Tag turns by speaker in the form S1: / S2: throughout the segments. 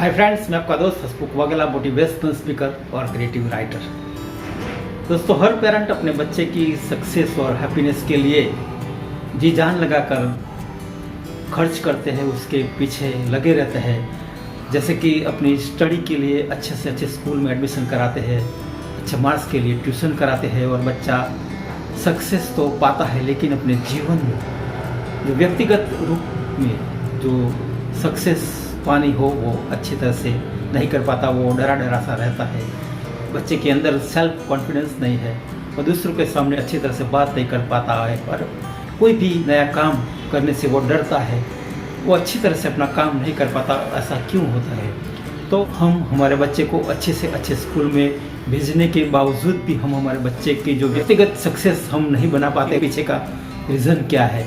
S1: Hi friends, मैं आपका दोस्त हसमुख वाघेला, मोटिवेशनल स्पीकर और क्रिएटिव राइटर। दोस्तों, हर पेरेंट अपने बच्चे की सक्सेस और हैप्पीनेस के लिए जी जान लगाकर खर्च करते हैं, उसके पीछे लगे रहते हैं। जैसे कि अपनी स्टडी के लिए अच्छे से अच्छे स्कूल में एडमिशन कराते हैं, अच्छे मार्क्स के लिए ट्यूशन कराते हैं और बच्चा सक्सेस तो पाता है, लेकिन अपने जीवन में जो व्यक्तिगत रूप में जो सक्सेस पानी हो वो अच्छी तरह से नहीं कर पाता। वो डरा डरा सा रहता है, बच्चे के अंदर सेल्फ कॉन्फिडेंस नहीं है और दूसरों के सामने अच्छी तरह से बात नहीं कर पाता है। और कोई भी नया काम करने से वो डरता है, वो अच्छी तरह से अपना काम नहीं कर पाता। ऐसा क्यों होता है? तो हम हमारे बच्चे को अच्छे से अच्छे स्कूल में भेजने के बावजूद भी हम हमारे बच्चे की जो व्यक्तिगत सक्सेस हम नहीं बना पाते, पीछे का रीज़न क्या है?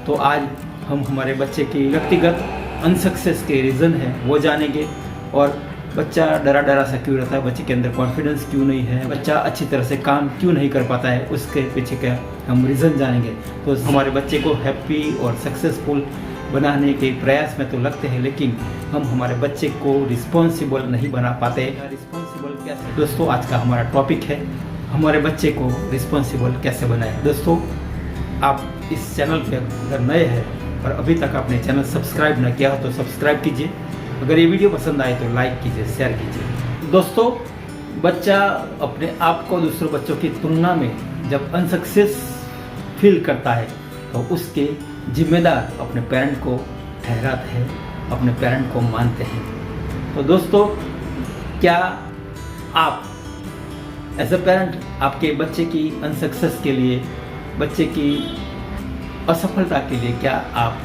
S1: तो आज हम हमारे बच्चे की व्यक्तिगत अनसक्सेस के रीज़न है वो जानेंगे। और बच्चा डरा डरा सा क्यों रहता है, बच्चे के अंदर कॉन्फिडेंस क्यों नहीं है, बच्चा अच्छी तरह से काम क्यों नहीं कर पाता है, उसके पीछे का हम रीज़न जानेंगे। तो हमारे बच्चे को हैप्पी और सक्सेसफुल बनाने के प्रयास में तो लगते हैं, लेकिन हम हमारे बच्चे को रिस्पॉन्सिबल नहीं बना पाते। रिस्पॉन्सिबल कैसे? दोस्तों, आज का हमारा टॉपिक है हमारे बच्चे को रिस्पॉन्सिबल कैसे बनाएं। दोस्तों, आप इस चैनल पर अगर नए हैं और अभी तक आपने चैनल सब्सक्राइब न किया हो तो सब्सक्राइब कीजिए। अगर ये वीडियो पसंद आए तो लाइक कीजिए, शेयर कीजिए। दोस्तों, बच्चा अपने आप को दूसरों बच्चों की तुलना में जब अनसक्सेस फील करता है तो उसके जिम्मेदार अपने पेरेंट को ठहराते हैं, अपने पेरेंट को मानते हैं। तो दोस्तों, क्या आप एज अ पेरेंट आपके बच्चे की अनसक्सेस के लिए, बच्चे की असफलता के लिए क्या आप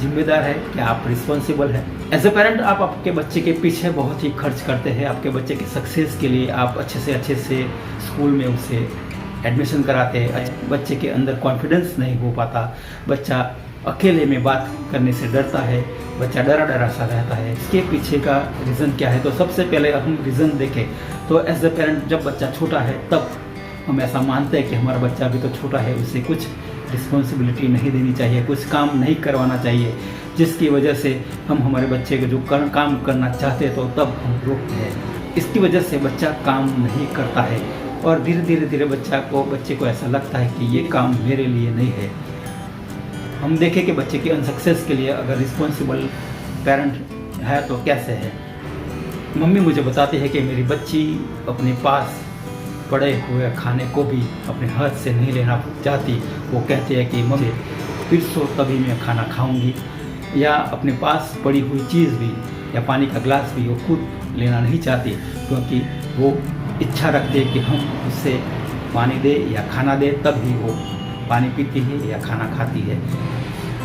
S1: जिम्मेदार है? क्या आप रिस्पॉन्सिबल है? एज ए पेरेंट आप आपके बच्चे के पीछे बहुत ही खर्च करते हैं। आपके बच्चे के सक्सेस के लिए आप अच्छे से स्कूल में उसे एडमिशन कराते हैं। बच्चे के अंदर कॉन्फिडेंस नहीं हो पाता, बच्चा अकेले में बात करने से डरता है, बच्चा डरा डरा सा रहता है। इसके पीछे का रीज़न क्या है? तो सबसे पहले हम रीज़न देखें तो एज ए पेरेंट जब बच्चा छोटा है तब हम ऐसा मानते हैं कि हमारा बच्चा अभी तो छोटा है, उसे कुछ रिस्पॉन्सिबिलिटी नहीं देनी चाहिए, कुछ काम नहीं करवाना चाहिए, जिसकी वजह से हम हमारे बच्चे को जो काम करना चाहते हैं तो तब हम रोकते हैं। इसकी वजह से बच्चा काम नहीं करता है और धीरे धीरे बच्चे को ऐसा लगता है कि ये काम मेरे लिए नहीं है। हम देखें कि बच्चे की अनसक्सेस के लिए अगर रिस्पॉन्सिबल पेरेंट है तो कैसे है। मम्मी मुझे बताती है कि मेरी बच्ची अपने पास पड़े हुए खाने को भी अपने हाथ से नहीं लेना चाहती। वो कहती है कि मम्मी फिर सो तभी मैं खाना खाऊंगी, या अपने पास पड़ी हुई चीज़ भी या पानी का ग्लास भी वो खुद लेना नहीं चाहती, क्योंकि वो इच्छा रखती है कि हम उससे पानी दे या खाना दे तब ही वो पानी पीती है या खाना खाती है।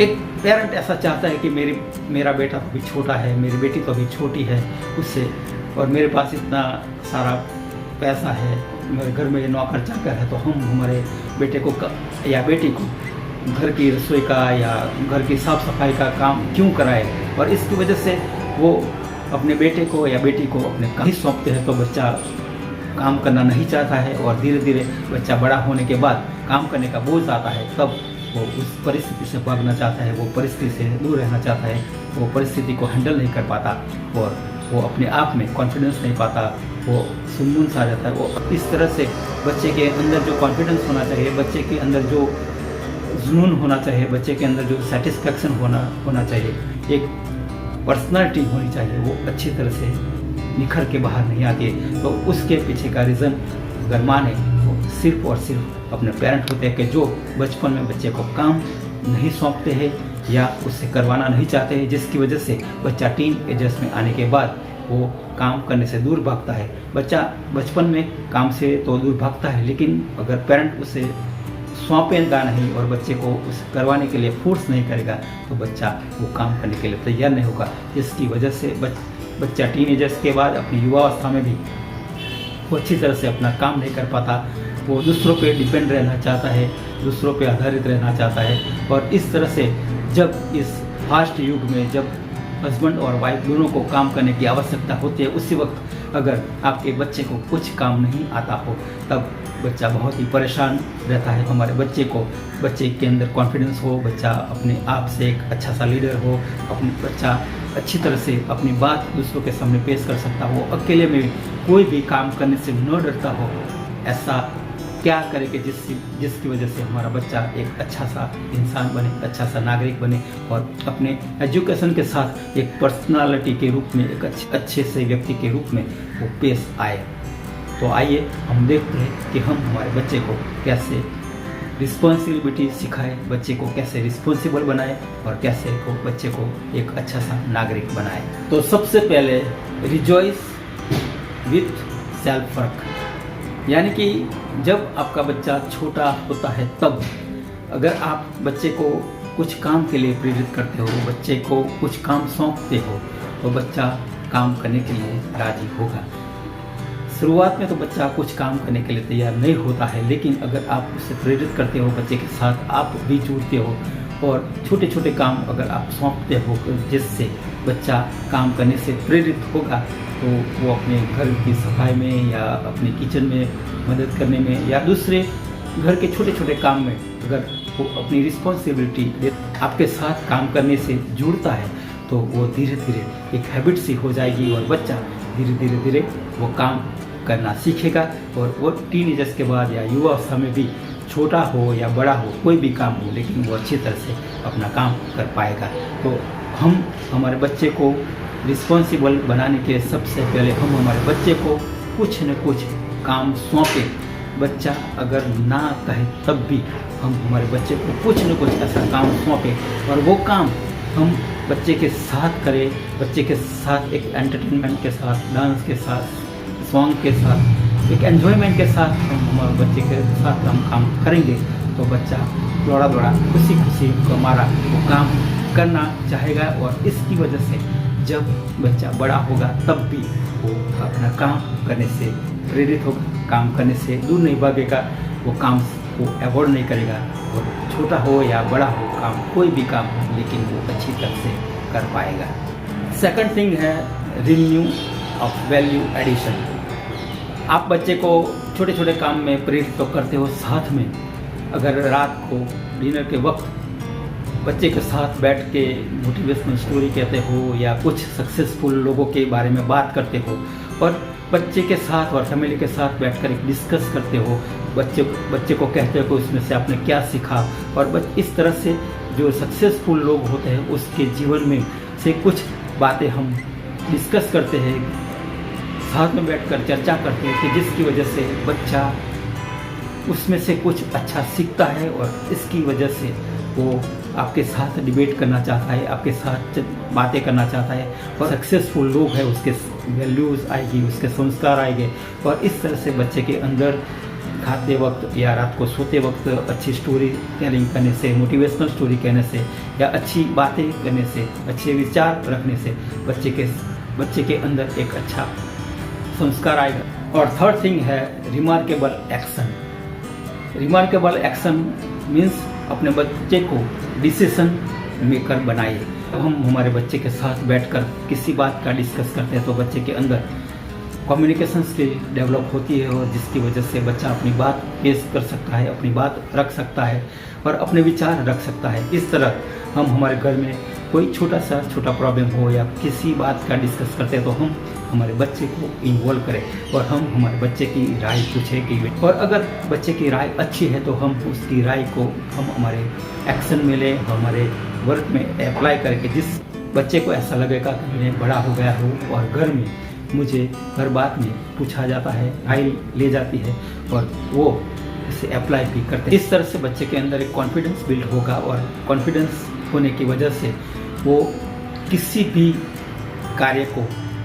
S1: एक पेरेंट ऐसा चाहता है कि मेरा बेटा तो अभी छोटा है, मेरी बेटी तो अभी छोटी है, उससे और मेरे पास इतना सारा पैसा है, मेरे घर में नौकर चाकर है, तो हम हमारे बेटे को या बेटी को घर की रसोई का या घर की साफ़ सफाई का काम क्यों कराए। और इसकी वजह से वो अपने बेटे को या बेटी को अपने काम ही सौंपते हैं, तो बच्चा काम करना नहीं चाहता है और धीरे धीरे बच्चा बड़ा होने के बाद काम करने का बोझ आता है, तब वो उस परिस्थिति से भागना चाहता है, वो परिस्थिति से दूर रहना चाहता है, वो परिस्थिति को हैंडल नहीं कर पाता और वो अपने आप में कॉन्फिडेंस नहीं पाता, वो सुनमुन सा रहता है। वो इस तरह से बच्चे के अंदर जो कॉन्फिडेंस होना चाहिए, बच्चे के अंदर जो जुनून होना चाहिए, बच्चे के अंदर जो सेटिस्फैक्शन होना चाहिए, एक पर्सनालिटी होनी चाहिए, वो अच्छी तरह से निखर के बाहर नहीं आती है। तो उसके पीछे का रीज़न अगर माने तो सिर्फ और सिर्फ अपने पेरेंट होते हैं कि जो बचपन में बच्चे को काम नहीं सौंपते हैं या उससे करवाना नहीं चाहते हैं, जिसकी वजह से बच्चा टीन एजर्स में आने के बाद वो काम करने से दूर भागता है। बच्चा बचपन में काम से तो दूर भागता है, लेकिन अगर पेरेंट उसे सौंपेगा नहीं और बच्चे को उस करवाने के लिए फोर्स नहीं करेगा तो बच्चा वो काम करने के लिए तैयार नहीं होगा। जिसकी वजह से बच्चा टीनेजर्स के बाद अपनी युवावस्था में भी वो अच्छी तरह से अपना काम नहीं कर पाता, वो दूसरों पे डिपेंड रहना चाहता है, दूसरों पे आधारित रहना चाहता है। और इस तरह से जब इस फास्ट युग में जब हस्बैंड और वाइफ दोनों को काम करने की आवश्यकता होती है, उसी वक्त अगर आपके बच्चे को कुछ काम नहीं आता हो तब बच्चा बहुत ही परेशान रहता है। हमारे बच्चे के अंदर कॉन्फिडेंस हो, बच्चा अपने आप से एक अच्छा सा लीडर हो, अपने बच्चा अच्छी तरह से अपनी बात दूसरों के सामने पेश कर सकता हो, अकेले में कोई भी काम करने से न डरता हो। ऐसा क्या करे कि जिसकी वजह से हमारा बच्चा एक अच्छा सा इंसान बने, अच्छा सा नागरिक बने और अपने एजुकेशन के साथ एक पर्सनालिटी के रूप में, एक अच्छे से व्यक्ति के रूप में वो पेश आए। तो आइए हम देखते हैं कि हम हमारे बच्चे को कैसे रिस्पॉन्सिबिलिटी सिखाए, बच्चे को कैसे रिस्पॉन्सिबल बनाए और कैसे बच्चे को एक अच्छा सा नागरिक बनाए। तो सबसे पहले रिजॉइस विथ सेल्फ वर्क, यानी कि जब आपका बच्चा छोटा होता है तब अगर आप बच्चे को कुछ काम के लिए प्रेरित करते हो, बच्चे को कुछ काम सौंपते हो, तो बच्चा काम करने के लिए राजी होगा। शुरुआत में तो बच्चा कुछ काम करने के लिए तैयार नहीं होता है, लेकिन अगर आप उसे प्रेरित करते हो, बच्चे के साथ आप भी जुड़ते हो और छोटे छोटे काम अगर आप सौंपते हो जिससे बच्चा काम करने से प्रेरित होगा, तो वो अपने घर की सफाई में या अपने किचन में मदद करने में या दूसरे घर के छोटे छोटे काम में अगर वो अपनी रिस्पॉन्सिबिलिटी आपके साथ काम करने से जुड़ता है, तो वो धीरे धीरे एक हैबिट सी हो जाएगी और बच्चा धीरे धीरे वो काम करना सीखेगा। और वो टीनेजर्स के बाद या युवा अवस्था में भी छोटा हो या बड़ा हो, कोई भी काम हो, लेकिन वो अच्छी तरह से अपना काम कर पाएगा। तो हम हमारे बच्चे को रिस्पॉन्सिबल बनाने के लिए सबसे पहले हम हमारे बच्चे को कुछ न कुछ काम सौंपें। बच्चा अगर ना कहे तब भी हम हमारे बच्चे को कुछ न कुछ ऐसा काम सौंपें और वो काम हम बच्चे के साथ करें, बच्चे के साथ एक एंटरटेनमेंट के साथ, डांस के साथ, सॉन्ग के साथ, एक एन्जॉयमेंट के साथ हम हमारे बच्चे के साथ हम काम करेंगे, तो बच्चा दौड़ा दौड़ा खुशी खुशी हमारा वो काम करना चाहेगा। और इसकी वजह से जब बच्चा बड़ा होगा तब भी वो अपना काम करने से प्रेरित होगा, काम करने से दूर नहीं भागेगा, वो काम को अवॉइड नहीं करेगा। और छोटा हो या बड़ा हो काम, कोई भी काम हो, लेकिन वो अच्छी तरह से कर पाएगा। सेकंड थिंग है रिन्यू ऑफ वैल्यू एडिशन। आप बच्चे को छोटे छोटे काम में प्रेरित तो करते हो, साथ में अगर रात को डिनर के वक्त बच्चे के साथ बैठ के मोटिवेशनल स्टोरी कहते हो या कुछ सक्सेसफुल लोगों के बारे में बात करते हो और बच्चे के साथ और फैमिली के साथ बैठकर एक डिस्कस करते हो, बच्चे को कहते हो कि उसमें से आपने क्या सीखा। और इस तरह से जो सक्सेसफुल लोग होते हैं उसके जीवन में से कुछ बातें हम डिस्कस करते हैं, साथ में बैठकर चर्चा करते हैं, कि जिसकी वजह से बच्चा उसमें से कुछ अच्छा सीखता है और इसकी वजह से वो आपके साथ डिबेट करना चाहता है, आपके साथ बातें करना चाहता है और सक्सेसफुल लोग हैं उसके वैल्यूज़ आएगी, उसके संस्कार आएंगे। और इस तरह से बच्चे के अंदर खाते वक्त या रात को सोते वक्त अच्छी स्टोरी टेलिंग करने से, मोटिवेशनल स्टोरी कहने से या अच्छी बातें करने से, अच्छे विचार रखने से बच्चे के अंदर एक अच्छा संस्कार आएगा। और थर्ड थिंग है remarkable action. Remarkable action means अपने बच्चे को डिसीजन मेकर बनाइए। हम हमारे बच्चे के साथ बैठकर किसी बात का डिस्कस करते हैं तो बच्चे के अंदर कम्युनिकेशन स्किल डेवलप होती है और जिसकी वजह से बच्चा अपनी बात पेश कर सकता है, अपनी बात रख सकता है और अपने विचार रख सकता है। इस तरह हम हमारे घर में कोई छोटा प्रॉब्लम हो या किसी बात का डिस्कस करते हैं तो हम हमारे बच्चे को इन्वॉल्व करें और हम हमारे बच्चे की राय पूछें कि, और अगर बच्चे की राय अच्छी है तो हम उसकी राय को हम हमारे एक्शन में लें, हमारे वर्क में अप्लाई करके जिस बच्चे को ऐसा लगेगा कि मैं बड़ा हो गया हूँ और घर में मुझे हर बात में पूछा जाता है, राय ले जाती है और वो इसे अप्लाई भी करते हैं। इस तरह से बच्चे के अंदर एक कॉन्फिडेंस बिल्ड होगा और कॉन्फिडेंस होने की वजह से वो किसी भी कार्य को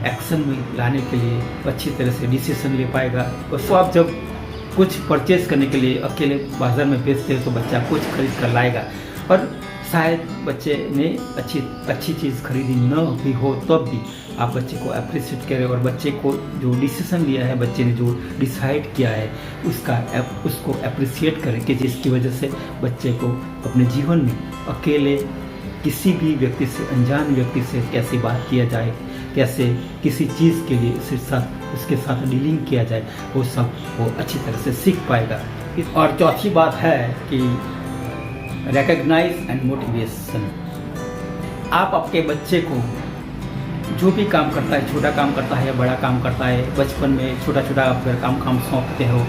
S1: एक्शन में लाने के लिए अच्छी तरह से डिसीजन ले पाएगा। और तो आप जब कुछ परचेज करने के लिए अकेले बाजार में बेचते हो तो बच्चा कुछ खरीद कर लाएगा और शायद बच्चे ने अच्छी चीज़ खरीदी न भी हो तब भी आप बच्चे को अप्रिशिएट करें और बच्चे को जो डिसीजन लिया है, बच्चे ने जो डिसाइड किया है उसको अप्रिशिएट करें कि जिसकी वजह से बच्चे को अपने जीवन में अकेले किसी भी व्यक्ति से, अनजान व्यक्ति से कैसे बात किया जाए, कैसे किसी चीज़ के लिए उसके साथ डीलिंग किया जाए, वो सब वो अच्छी तरह से सीख पाएगा। और चौथी बात है कि रिकॉग्नाइज एंड मोटिवेशन। आप आपके बच्चे को जो भी काम करता है, छोटा काम करता है या बड़ा काम करता है, बचपन में छोटा छोटा अगर काम सौंपते हो,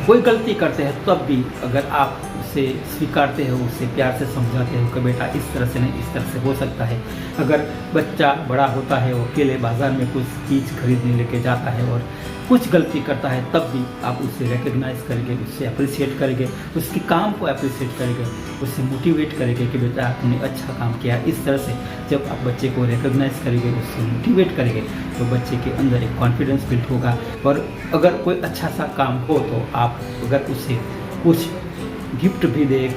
S1: कोई गलती करते हैं, तब भी अगर आप उसे स्वीकारते हो, उसे प्यार से समझाते हो कि बेटा इस तरह से नहीं, इस तरह से हो सकता है। अगर बच्चा बड़ा होता है, वो अकेले बाज़ार में कुछ चीज़ खरीदने लेके जाता है और कुछ गलती करता है, तब भी आप उसे रिकग्नाइज़ करेंगे, उससे अप्रिशिएट करेंगे, उसके काम को अप्रिशिएट करेंगे, उसे मोटिवेट करेंगे कि बेटा आपने अच्छा काम किया। इस तरह से जब आप बच्चे को रिकग्नाइज़ करेंगे, उससे मोटिवेट करेंगे, तो बच्चे के अंदर एक कॉन्फिडेंस बिल्ड होगा। और अगर कोई अच्छा सा काम हो तो आप अगर उसे कुछ गिफ्ट भी दे,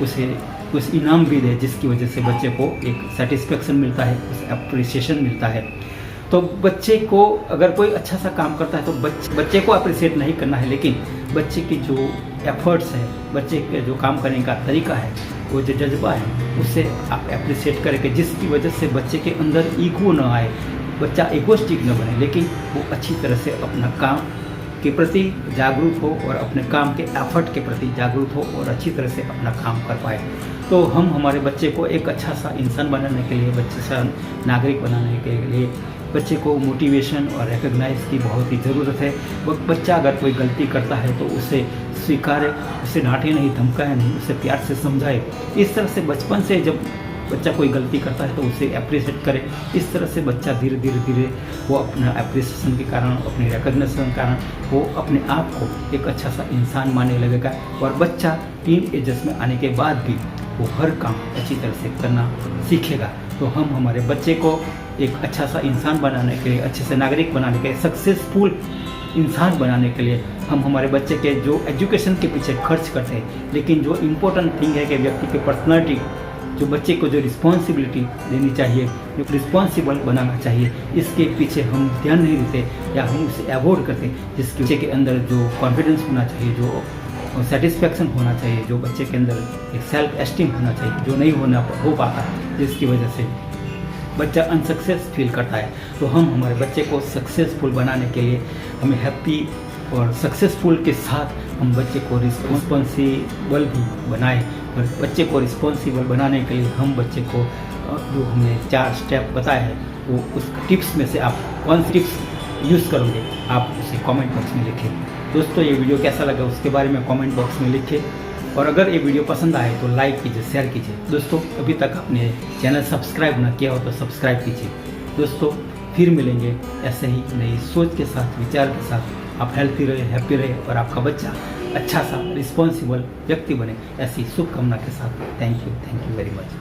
S1: कुछ इनाम भी दे, जिसकी वजह से बच्चे को एक सेटिस्फेक्शन मिलता है, उसे अप्रिसिएशन मिलता है। तो बच्चे को अगर कोई अच्छा सा काम करता है तो बच्चे को अप्रिशिएट नहीं करना है, लेकिन बच्चे की जो एफर्ट्स है, बच्चे के जो काम करने का तरीका है, वो जो जज्बा है, उसे आप अप्रिशिएट करेंगे, जिसकी वजह से बच्चे के अंदर ईगो न आए, बच्चा इगोस्टिक न बने, लेकिन वो अच्छी तरह से अपना काम के प्रति जागरूक हो और अपने काम के एफर्ट के प्रति जागरूक हो और अच्छी तरह से अपना काम कर पाए। तो हम हमारे बच्चे को एक अच्छा सा इंसान बनाने के लिए, अच्छे सा नागरिक बनाने के लिए बच्चे को मोटिवेशन और रिकग्नाइज की बहुत ही ज़रूरत है। वो बच्चा अगर कोई गलती करता है तो उसे स्वीकारे, उसे डांटे नहीं, धमकाए नहीं, उसे प्यार से समझाए। इस तरह से बचपन से जब बच्चा कोई गलती करता है तो उसे अप्रिशिएट करे। इस तरह से बच्चा धीरे धीरे वो अपना अप्रिसिएशन के कारण, अपने रिकग्निशन के कारण वो अपने आप को एक अच्छा सा इंसान मानने लगेगा। और बच्चा टीन एजेस में आने के बाद भी वो हर काम अच्छी तरह से करना सीखेगा। तो हम हमारे बच्चे को एक अच्छा सा इंसान बनाने के लिए, अच्छे से नागरिक बनाने के लिए, सक्सेसफुल इंसान बनाने के लिए हम हमारे बच्चे के जो एजुकेशन के पीछे खर्च करते हैं, लेकिन जो इम्पोर्टेंट थिंग है कि व्यक्ति की पर्सनैलिटी, जो बच्चे को जो रिस्पॉन्सिबिलिटी देनी चाहिए, जो रिस्पॉन्सिबल बनाना चाहिए, इसके पीछे हम ध्यान नहीं देते या हम उसे अवॉइड करते, जिसके बच्चे के अंदर जो कॉन्फिडेंस होना चाहिए, जो सेटिस्फैक्शन होना चाहिए, जो बच्चे के अंदर एक सेल्फ एस्टीम होना चाहिए, जो नहीं हो पाता, जिसकी वजह से बच्चा अनसक्सेस फील करता है। तो हम हमारे बच्चे को सक्सेसफुल बनाने के लिए हमें हैप्पी और सक्सेसफुल के साथ हम बच्चे को रिस्पॉन्सिबल भी बनाएं। और बच्चे को रिस्पॉन्सिबल बनाने के लिए हम बच्चे को जो हमने 4 स्टेप बताए हैं, वो उस टिप्स में से आप कौन सी टिप्स यूज़ करोगे, आप उसे कमेंट बॉक्स में लिखें। दोस्तों, ये वीडियो कैसा लगा उसके बारे में कमेंट बॉक्स में लिखें, और अगर ये वीडियो पसंद आए तो लाइक कीजिए, शेयर कीजिए। दोस्तों, अभी तक आपने चैनल सब्सक्राइब ना किया हो तो सब्सक्राइब कीजिए। दोस्तों, फिर मिलेंगे ऐसे ही नई सोच के साथ, विचार के साथ। आप हेल्थी रहे, हैप्पी रहे और आपका बच्चा अच्छा सा रिस्पॉन्सिबल व्यक्ति बने, ऐसी शुभकामना के साथ। Thank you very much.